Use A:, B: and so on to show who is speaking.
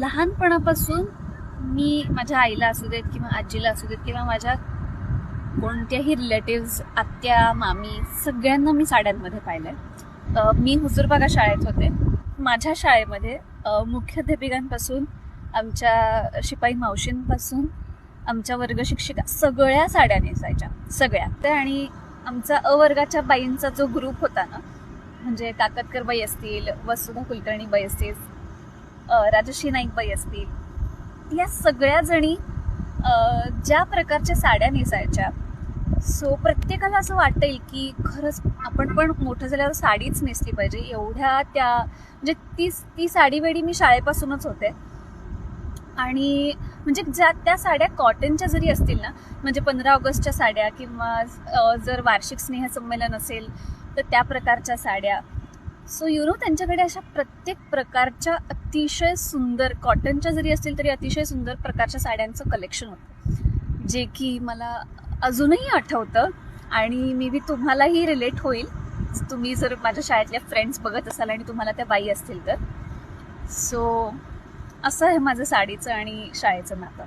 A: लहानपणापासून मी माझ्या आईला असू देत किंवा आजीला असू देत किंवा माझ्या कोणत्याही रिलेटिव्स, आत्या, मामी, सगळ्यांना मी साड्यांमध्ये पाहिलंय. मी हुजूरबागा शाळेत होते. माझ्या शाळेमध्ये मुख्याध्यापिकांपासून, आमच्या शिपाई मावशींपासून, आमच्या वर्ग शिक्षिका सगळ्या साड्या नेसायच्या, सगळ्या. आणि आमचा वर्गाच्या बाईंचा जो ग्रुप होता ना, म्हणजे काकतकर बाई असतील, वसुधा कुलकर्णी बाई असतील, राजश्री नाईक बाई असतील, या सगळ्या जणी ज्या प्रकारच्या साड्या नेसायच्या, सो प्रत्येकाला असं वाटेल की खरंच आपण पण मोठं झाल्यावर साडीच नेसली पाहिजे. एवढ्या त्या म्हणजे ती साडी वेडी मी शाळेपासूनच होते. आणि म्हणजे त्या साड्या कॉटनच्या जरी असतील ना, म्हणजे 15 ऑगस्टच्या साड्या किंवा जर वार्षिक स्नेहसंमेलन असेल तर त्या प्रकारच्या साड्या. सो त्यांच्याकडे अशा प्रत्येक प्रकारच्या अतिशय सुंदर, कॉटनच्या जरी असतील तरी अतिशय सुंदर प्रकारच्या साड्यांचं कलेक्शन होतं, जे की मला अजूनही आठवतं. आणि मे बी तुम्हालाही रिलेट होईल, तुम्ही जर माझ्या शाळेतल्या फ्रेंड्स बघत असाल आणि तुम्हाला त्या बाई असतील तर. सो असं आहे माझं साडीचं आणि शाळेचं नातं.